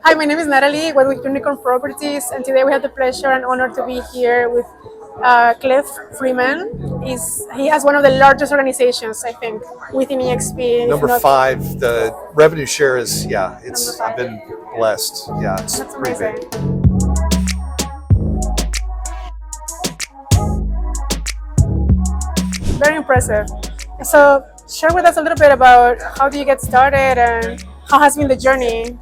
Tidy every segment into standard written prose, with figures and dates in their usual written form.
Hi, my name is Natalie with Unicorn Properties, and today we have the pleasure and honor to be here with Cliff Freeman. He has one of the largest organizations, I think, within EXP. If Number not five, the revenue share is, yeah, number I've five. been blessed. Yeah, it's That's pretty amazing. big. Very impressive. So, share with us a little bit about how do you get started and how has been the journey?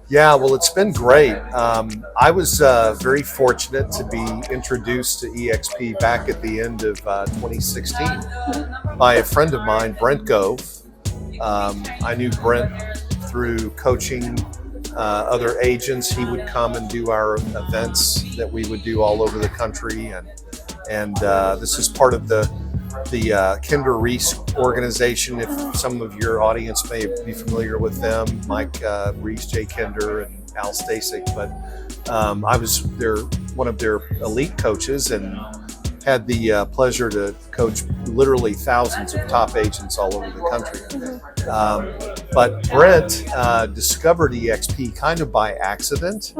Yeah, well, it's been great. I was very fortunate to be introduced to EXP back at the end of 2016 by a friend of mine, Brent Gove. I knew Brent through coaching other agents. He would come and do our events that we would do all over the country, and this is part of the Kinder Reese organization. If some of your audience may be familiar with them, Mike Reese, Jay Kinder, and Al Stasik. But I was one of their elite coaches and had the pleasure to coach literally thousands of top agents all over the country. But Brent discovered EXP kind of by accident,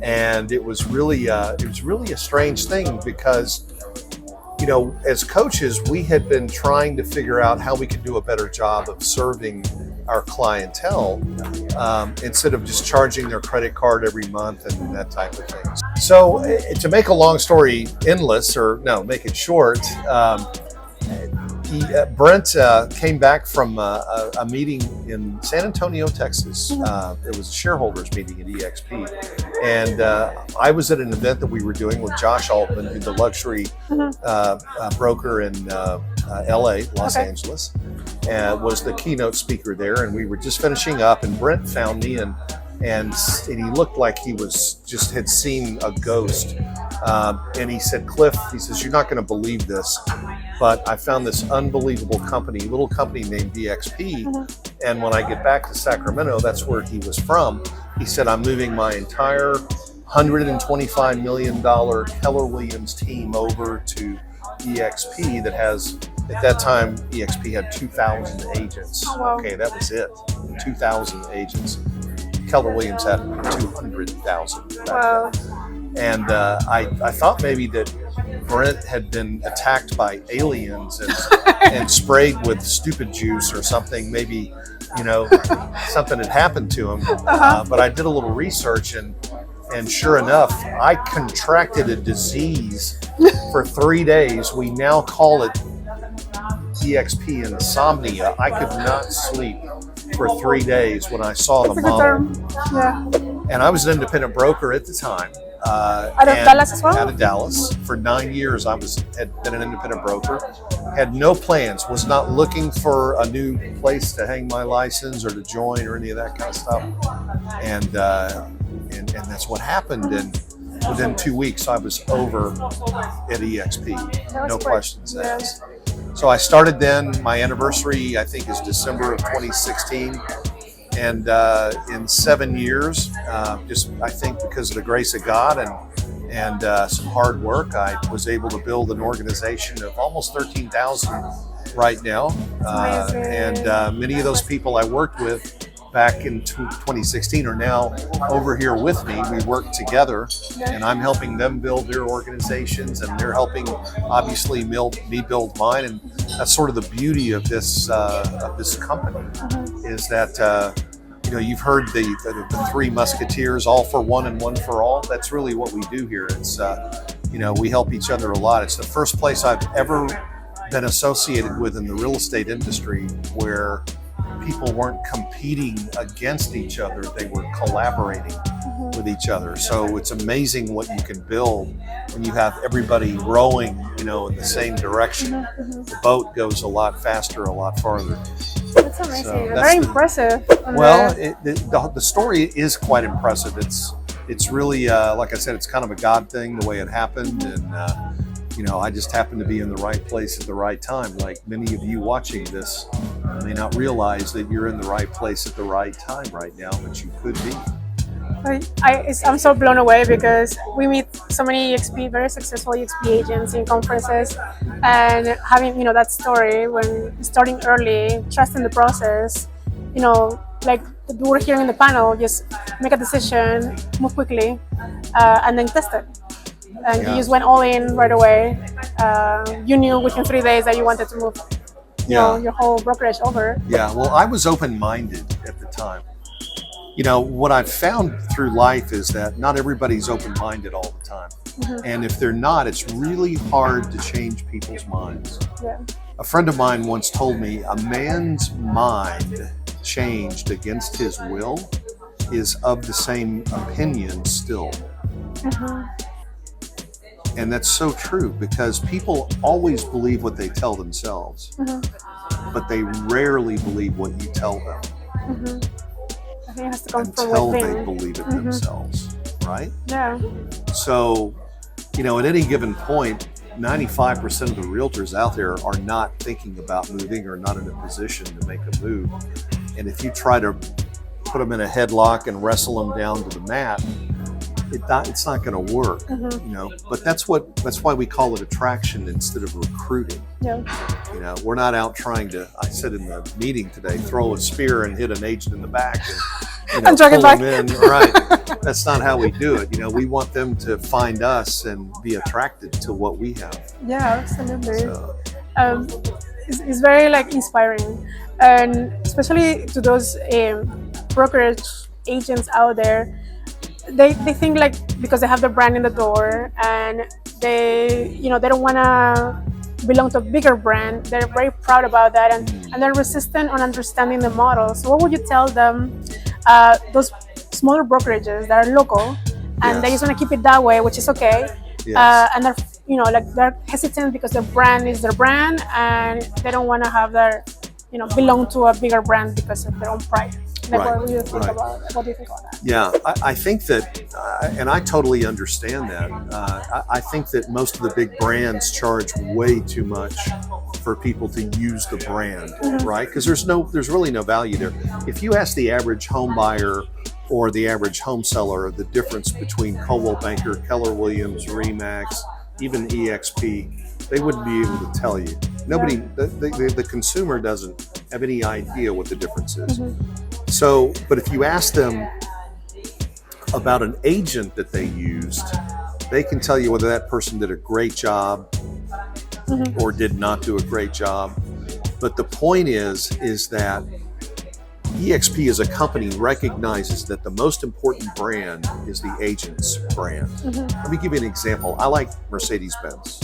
and it was really a strange thing because, you know, as coaches, we had been trying to figure out how we could do a better job of serving our clientele instead of just charging their credit card every month and that type of thing. So to make a long story endless, or no, make it short, Brent came back from a meeting in San Antonio, Texas. It was a shareholders meeting at EXP. And I was at an event that we were doing with Josh Altman, who's the luxury broker in LA, Los Angeles, and was the keynote speaker there. And we were just finishing up, and Brent found me, and he looked like he had seen a ghost. And he said, Cliff, he says, you're not going to believe this, but I found this unbelievable little company named EXP. And when I get back to Sacramento, that's where he was from. He said, I'm moving my entire $125 million Keller Williams team over to EXP that has, at that time, EXP had 2,000 agents. Oh, wow. Okay, that was it, 2,000 agents. Keller Williams had 200,000. Wow. And I thought maybe that Brent had been attacked by aliens and sprayed with stupid juice or something. Maybe, you know, something had happened to him. But I did a little research, and sure enough, I contracted a disease for 3 days. We now call it EXP insomnia. I could not sleep for 3 days when I saw the model. Yeah. And I was an independent broker at the time. Out of Dallas as well? Out of Dallas. For 9 years, had been an independent broker. Had no plans, was not looking for a new place to hang my license or to join or any of that kind of stuff. And that's what happened. And within 2 weeks, I was over at EXP. No questions asked. So I started then. My anniversary, I think, is December of 2016. And in 7 years, I think because of the grace of God and some hard work, I was able to build an organization of almost 13,000 right now. And many of those people I worked with back in 2016 are now over here with me. We work together, and I'm helping them build their organizations, and they're helping, obviously, me build mine. And that's sort of the beauty of this company, is that you know, you've heard the three musketeers, all for one and one for all. That's really what we do here. It's you know, we help each other a lot. It's the first place I've ever been associated with in the real estate industry where people weren't competing against each other, they were collaborating with each other. So it's amazing what you can build when you have everybody rowing, you know, in the same direction. The boat goes a lot faster, a lot farther. That's amazing. So very impressive. Well, the story is quite impressive. It's really, like I said, it's kind of a God thing, the way it happened. And, you know, I just happened to be in the right place at the right time. Like many of you watching this may not realize that you're in the right place at the right time right now, but you could be. I'm so blown away because we meet so many very successful EXP agents in conferences, and having, you know, that story when starting early, trusting the process, you know, like that we're hearing in the panel, just make a decision, move quickly, and then test it. And you just went all in right away. You knew within 3 days that you wanted to move your whole brokerage over. Yeah, well, I was open-minded at the time. What I've found through life is that not everybody's open-minded all the time. And if they're not, it's really hard to change people's minds. Yeah. A friend of mine once told me a man's mind changed against his will is of the same opinion still. And that's so true, because people always believe what they tell themselves, but they rarely believe what you tell them. I think it has to come until from within. they believe it themselves, right? Yeah. So, at any given point, 95% of the realtors out there are not thinking about moving or not in a position to make a move. And if you try to put them in a headlock and wrestle them down to the mat, it's not going to work, But that's why we call it attraction instead of recruiting. Yeah. We're not out trying to, I said in the meeting today, throw a spear and hit an agent in the back and drag it pull back. them in. Right. That's not how we do it. We want them to find us and be attracted to what we have. Yeah, absolutely. So, it's very inspiring, and especially to those brokerage agents out there. They think because they have their brand in the door and they don't want to belong to a bigger brand, they're very proud about that, and they're resistant on understanding the model. So what would you tell them, those smaller brokerages that are local and they just want to keep it that way, which is okay, and they're hesitant because their brand is their brand and they don't want to have their belong to a bigger brand because of their own pride? What do you think about that? Yeah, I think that, and I totally understand that. I think that most of the big brands charge way too much for people to use the brand, right? Because there's really no value there. If you ask the average home buyer or the average home seller the difference between Coldwell Banker, Keller Williams, Remax, even EXP, they wouldn't be able to tell you. Nobody, the consumer doesn't have any idea what the difference is. So, but if you ask them about an agent that they used, they can tell you whether that person did a great job or did not do a great job. But the point is that EXP as a company recognizes that the most important brand is the agent's brand. Let me give you an example. I like Mercedes-Benz.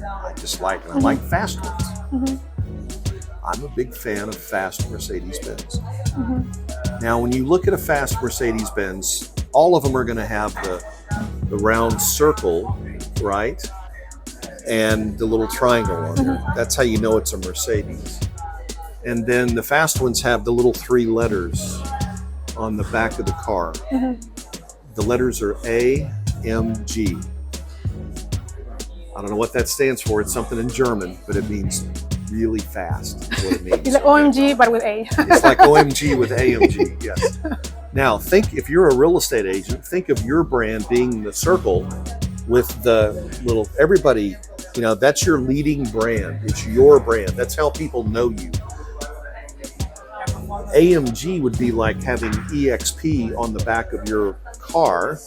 I just like it. I like fast ones. I'm a big fan of fast Mercedes-Benz. Now, when you look at a fast Mercedes-Benz, all of them are going to have the round circle, right? And the little triangle on there. That's how you know it's a Mercedes. And then the fast ones have the little 3 letters on the back of the car. The letters are AMG. I don't know what that stands for. It's something in German, but it means really fast. Is what it means. It's like OMG, but with A. It's like OMG with AMG, yes. Now, if you're a real estate agent, think of your brand being the circle with the little, everybody, that's your leading brand. It's your brand. That's how people know you. AMG would be like having EXP on the back of your car.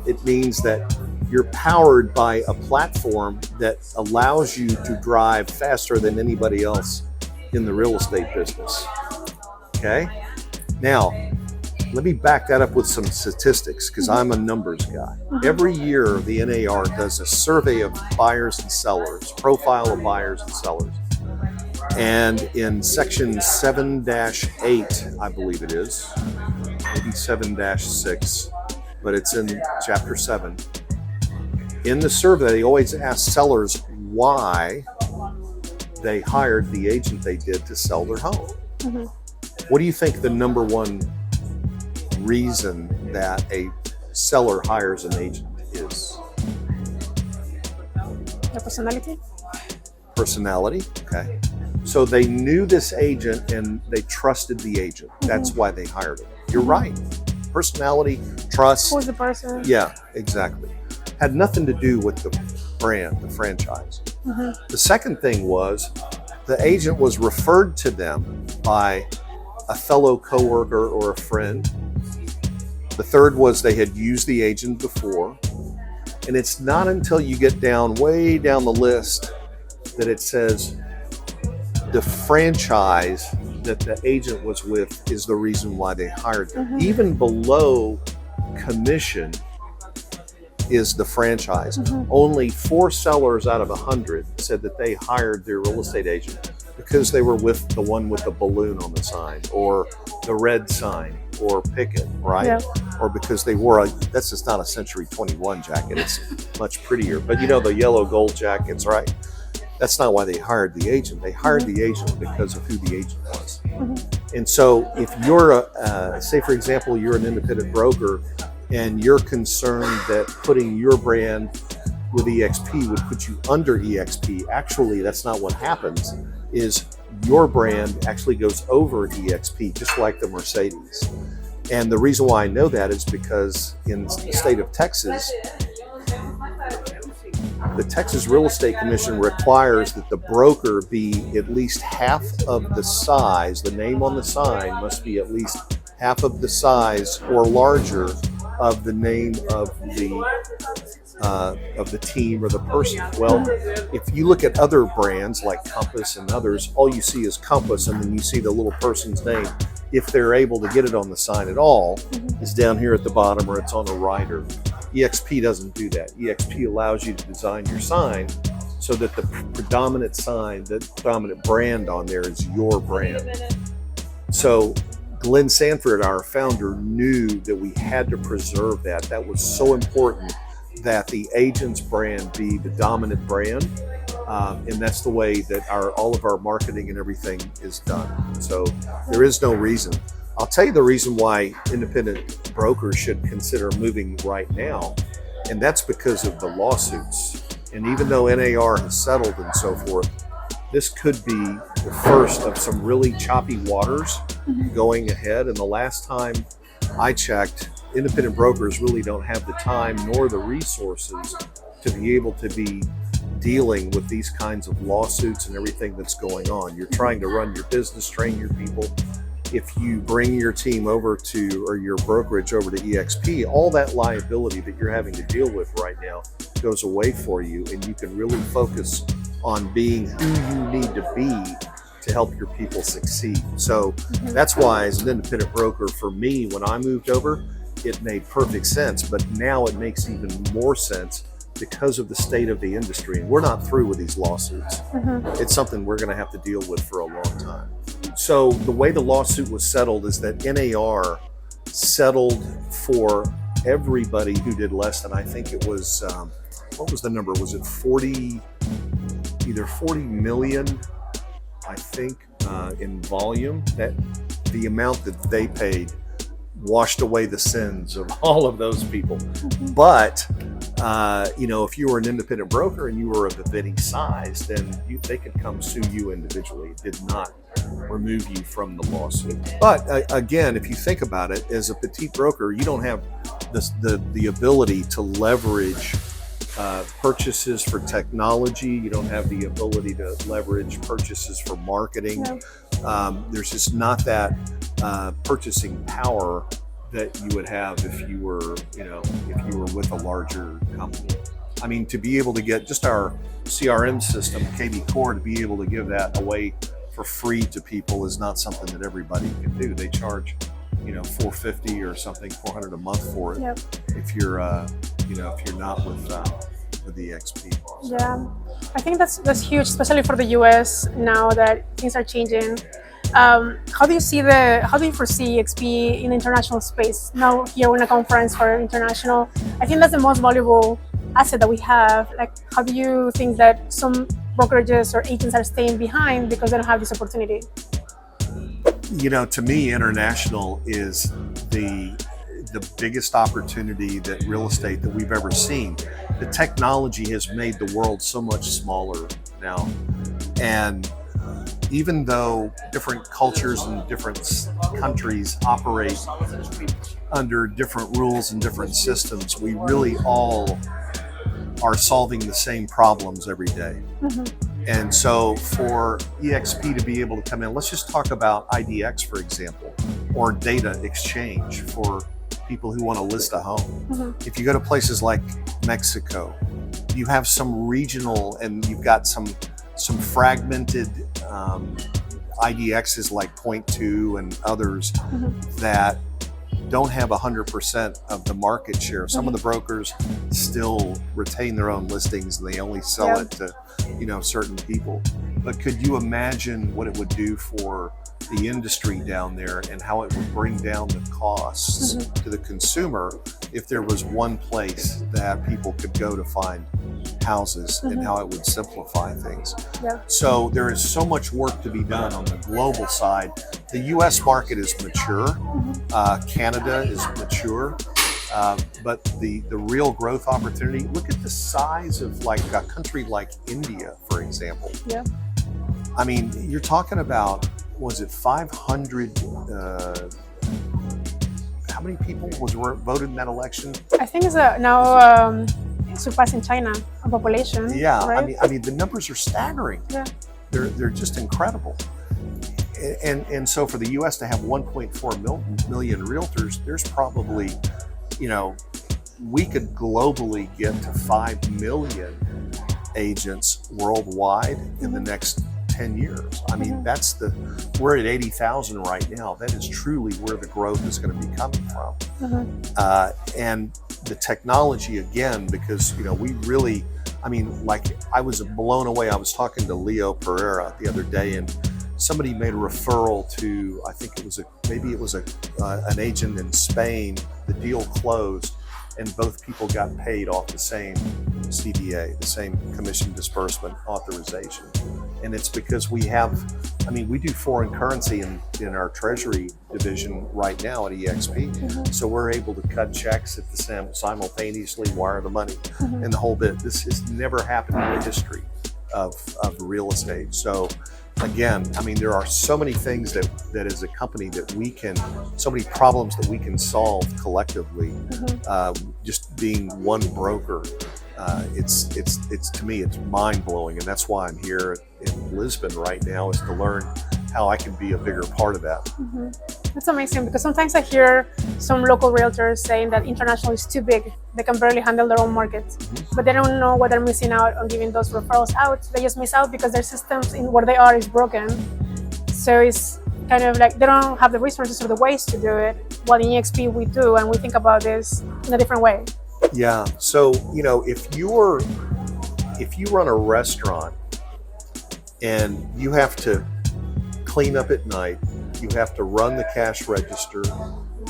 It means that you're powered by a platform that allows you to drive faster than anybody else in the real estate business. Okay? Now, let me back that up with some statistics because I'm a numbers guy. Every year, the NAR does a survey of buyers and sellers, profile of buyers and sellers. And in section 7-8, I believe it is, maybe 7-6, but it's in chapter 7. In the survey, they always ask sellers why they hired the agent they did to sell their home. What do you think the number one reason that a seller hires an agent is? The personality? Personality, okay. So they knew this agent and they trusted the agent. That's why they hired him. You're right. Personality, trust. Who's the person? Yeah, exactly. Had nothing to do with the brand, the franchise. The second thing was the agent was referred to them by a fellow coworker or a friend. The third was they had used the agent before. And it's not until you get way down the list that it says the franchise that the agent was with is the reason why they hired them. Even below commission is the franchise. Only 4 sellers out of 100 said that they hired their real estate agent because they were with the one with the balloon on the sign, or the red sign, or picket, right? Yeah. Or because they wore that's just not a Century 21 jacket, it's much prettier. But you know, the yellow gold jackets, right? That's not why they hired the agent. They hired the agent because of who the agent was. And so if you're say for example, you're an independent broker and you're concerned that putting your brand with EXP would put you under EXP, actually that's not what happens. Is your brand actually goes over EXP, just like the Mercedes. And the reason why I know that is because in the state of Texas, the Texas Real Estate Commission requires that the broker be at least half of the size, the name on the sign must be at least half of the size or larger of the name of the team or the person. Well, if you look at other brands like Compass and others, all you see is Compass, and then you see the little person's name. If they're able to get it on the sign at all, it's down here at the bottom or it's on a rider. EXP doesn't do that. EXP allows you to design your sign so that the predominant sign, the predominant brand on there is your brand. So Glenn Sanford, our founder, knew that we had to preserve that. That was so important that the agent's brand be the dominant brand. And that's the way that all of our marketing and everything is done. So there is no reason. I'll tell you the reason why independent brokers should consider moving right now, and that's because of the lawsuits. And even though NAR has settled and so forth, this could be the first of some really choppy waters going ahead. And the last time I checked, independent brokers really don't have the time nor the resources to be able to be dealing with these kinds of lawsuits and everything that's going on. You're trying to run your business, train your people. If you bring your team over to, or your brokerage over to EXP, all that liability that you're having to deal with right now goes away for you, and you can really focus on being who you need to be to help your people succeed. So that's why, as an independent broker, for me, when I moved over, it made perfect sense. But now it makes even more sense because of the state of the industry. And we're not through with these lawsuits. It's something we're going to have to deal with for a long time. So the way the lawsuit was settled is that NAR settled for everybody who did less than, I think it was, what was the number? Was it 40, either 40 million, I think, in volume? That the amount that they paid washed away the sins of all of those people. But if you were an independent broker and you were of the any size, then they could come sue you individually. It did not remove you from the lawsuit. But again, if you think about it, as a petite broker, you don't have the ability to leverage purchases for technology. You don't have the ability to leverage purchases for marketing. There's just not that purchasing power that you would have if you were with a larger company. I mean, to be able to get just our CRM system, KB Core, to be able to give that away for free to people is not something that everybody can do. They charge, $450 or something, $400 a month for it. If you're, if you're not with the EXP. Yeah, I think that's huge, especially for the US now that things are changing. How do you foresee EXP in the international space? Now here we're in a conference for international. I think that's the most valuable asset that we have. Like, how do you think that some brokerages or agents are staying behind because they don't have this opportunity? To me, international is the biggest opportunity that real estate that we've ever seen. The technology has made the world so much smaller now. And even though different cultures and different countries operate under different rules and different systems, we really all are solving the same problems every day. And so for EXP to be able to come in, let's just talk about IDX, for example, or data exchange for people who want to list a home. Mm-hmm. If you go to places like Mexico, you have some regional, and you've got some fragmented IDXs like Point Two and others that don't have 100% of the market share. Some of the brokers still retain their own listings and they only sell it to, certain people. But could you imagine what it would do for the industry down there and how it would bring down the costs to the consumer if there was one place that people could go to find houses, and how it would simplify things. So there is so much work to be done on the global side. The US market is mature, Canada is mature, but the real growth opportunity, look at the size of like a country like India, for example. I mean, you're talking about, was it 500, how many people were voted in that election? I think it's now surpassing China on population. Right? I mean the numbers are staggering. They're just incredible. And so for the US to have 1.4 million realtors, there's probably, we could globally get to 5 million agents worldwide in the next 10 years. I mean, we're at 80,000 right now. That is truly where the growth is going to be coming from. And the technology, again, because, we really, I was blown away. I was talking to Leo Pereira the other day, and somebody made a referral to, I think it was an agent in Spain. The deal closed and both people got paid off the same CDA, the same commission disbursement authorization. And it's because we do foreign currency in our treasury division right now at EXP. So we're able to cut checks at the simultaneously wire the money and the whole bit. This has never happened in the history of real estate. So again, there are so many things that as a company that we can, so many problems that we can solve collectively, just being one broker. It's to me, it's mind blowing, and that's why I'm here in Lisbon right now, is to learn how I can be a bigger part of that. That's amazing, because sometimes I hear some local realtors saying that international is too big. They can barely handle their own market, but they don't know what they're missing out on giving those referrals out. They just miss out because their systems in where they are is broken. So it's kind of like they don't have the resources or the ways to do it. While in EXP we do, and we think about this in a different way. Yeah. So, if you run a restaurant and you have to clean up at night, you have to run the cash register,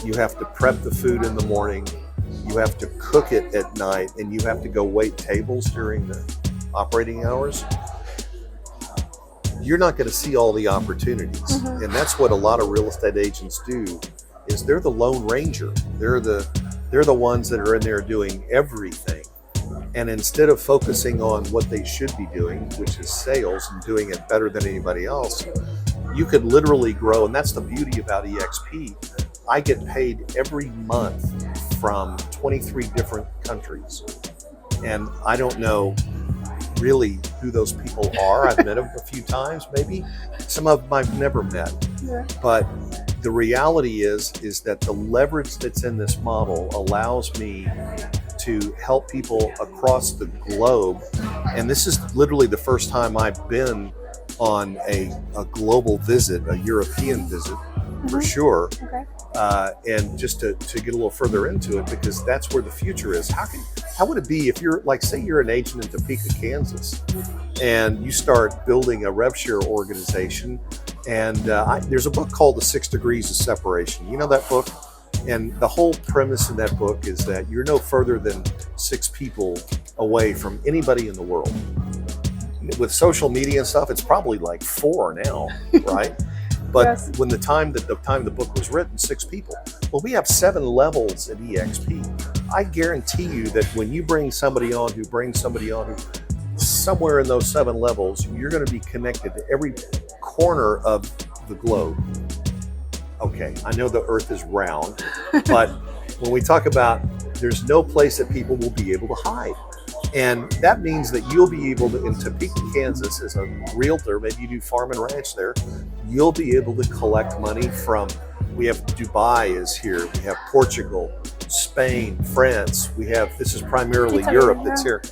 you have to prep the food in the morning, you have to cook it at night, and you have to go wait tables during the operating hours, you're not going to see all the opportunities. And that's what a lot of real estate agents do, is they're the lone ranger. They're the ones that are in there doing everything. And instead of focusing on what they should be doing, which is sales and doing it better than anybody else, you could literally grow. And that's the beauty about EXP. I get paid every month from 23 different countries. And I don't know really who those people are. I've met them a few times, maybe. Some of them I've never met. But the reality is that the leverage that's in this model allows me to help people across the globe. And this is literally the first time I've been on a global visit, a European visit, for sure. And just to get a little further into it, because that's where the future is. How would it be if you're, like, say you're an agent in Topeka, Kansas, and you start building a rev share organization, and there's a book called The 6 Degrees of Separation. You know that book? And the whole premise in that book is that you're no further than 6 people away from anybody in the world. With social media and stuff, it's probably like 4 now, right? But when the time the book was written, 6 people. Well, we have 7 levels at EXP. I guarantee you that when you bring somebody on who somewhere in those 7 levels, you're going to be connected to every corner of the globe. Okay, I know the earth is round, but when we talk about, there's no place that people will be able to hide. And that means that you'll be able to, in Topeka, Kansas, as a realtor, maybe you do farm and ranch there, you'll be able to collect money from, we have Dubai is here, we have Portugal, Spain, France, we have, this is primarily Italy, Europe yeah. that's here.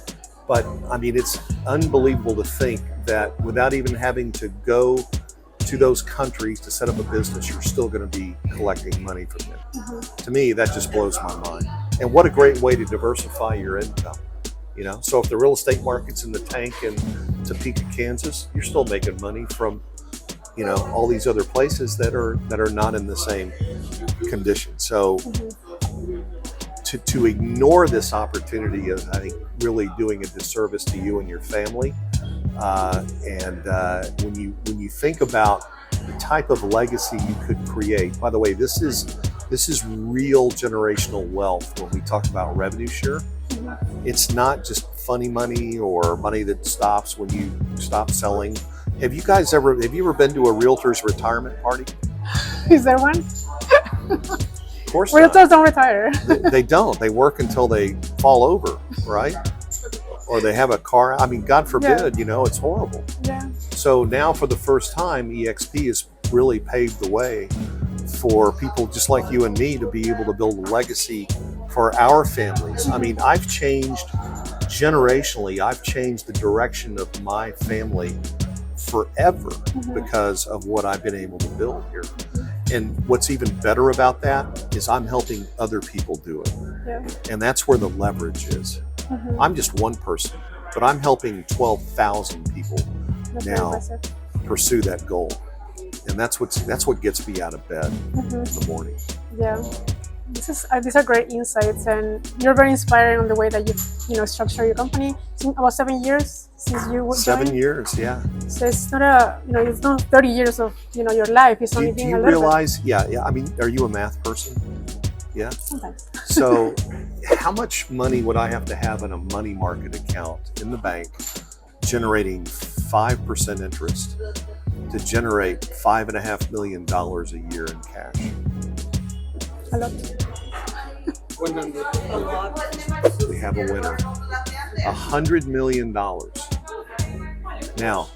But I mean, it's unbelievable to think that without even having to go to those countries to set up a business, you're still going to be collecting money from them. Mm-hmm. To me, that just blows my mind. And what a great way to diversify your income. You know, so if the real estate market's in the tank in Topeka, Kansas, you're still making money from, you know, all these other places that are not in the same condition. So to ignore this opportunity is, I think, really doing a disservice to you and your family. When you think about the type of legacy you could create, by the way, this is real generational wealth when we talk about revenue share. It's not just funny money or money that stops when you stop selling. Have you ever been to a realtor's retirement party? Is there one? Of course Realtors not. don't retire. They don't. They work until they fall over, right? Or they have a car. I mean, God forbid, you know, it's horrible. Yeah. So now for the first time, EXP has really paved the way for people just like you and me to be able to build a legacy for our families. I mean, I've changed generationally, I've changed the direction of my family forever because of what I've been able to build here. And what's even better about that is I'm helping other people do it. Yeah. And that's where the leverage is. I'm just one person, but I'm helping 12,000 people That's now pursue that goal. And that's what gets me out of bed in the morning. Yeah. These are great insights, and you're very inspiring on the way that you structure your company. It's been about 7 years since you joined. 7 years, yeah. So it's not it's not 30 years of your life. It's only Do been you a little realize? Yeah. I mean, are you a math person? Yeah. bit. Sometimes. So, how much money would I have to have in a money market account in the bank, generating 5% interest, to generate $5.5 million a year in cash? A lot. 100. We have a winner. $100 million. Now,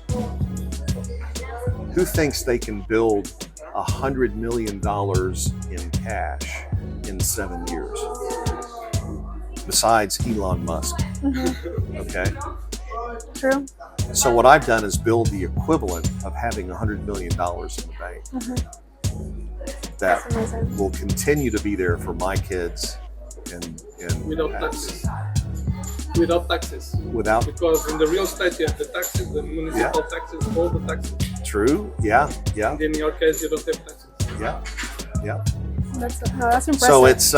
who thinks they can build $100 million in cash in 7 years? Besides Elon Musk. Okay. True. So what I've done is build the equivalent of having $100 million in the bank. That That's amazing. will continue to be there for my kids and Without taxes. Without taxes. Without Because in the real estate you have the taxes, the municipal taxes, all the taxes. True. Yeah. And in your case you don't have taxes. Yeah. That's impressive. So it's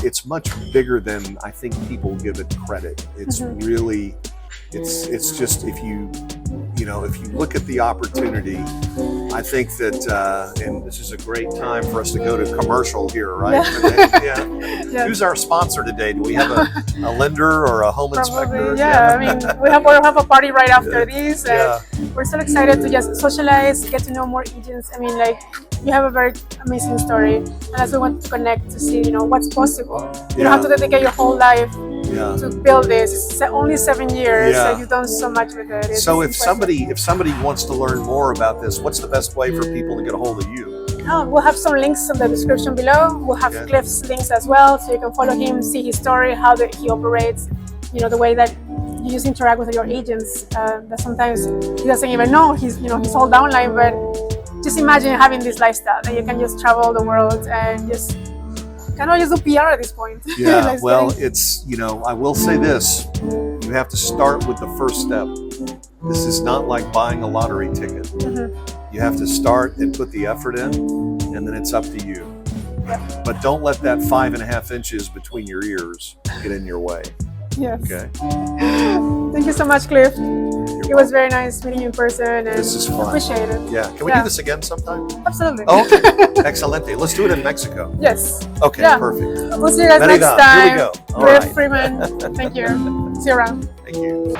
it's much bigger than I think people give it credit. It's really it's just if you look at the opportunity, I think that and this is a great time for us to go to commercial here, right? Yeah. Who's our sponsor today? Do we have a lender or a home inspector? Yeah. I mean, we'll have a party right after this. We're so excited to just socialize, get to know more agents. I mean, like, you have a very amazing story, and as we want to connect to see, what's possible. You don't have to dedicate your whole life to build this. It's only 7 years, so you've done so much with it. So if somebody wants to learn more about this, what's the best way for people to get a hold of you? We'll have some links in the description below. We'll have Cliff's links as well, so you can follow him, see his story, how he operates, the way that you just interact with your agents. That sometimes he doesn't even know he's all downline, but just imagine having this lifestyle that you can just travel the world and just kind of just do PR at this point. Yeah, well, it's, I will say this, you have to start with the first step. This is not like buying a lottery ticket. You have to start and put the effort in, and then it's up to you. But don't let that 5.5 inches between your ears get in your way. Yes. Okay. Thank you so much, Cliff. It was very nice meeting you in person, and this is fun. Appreciate it. Yeah. Can we do this again sometime? Absolutely. Okay. Excelente. Let's do it in Mexico. Yes. Okay. Yeah. Perfect. We'll see you guys Merida, next time. here we go. All Cliff right. Freeman. Thank you. See you around. Thank you.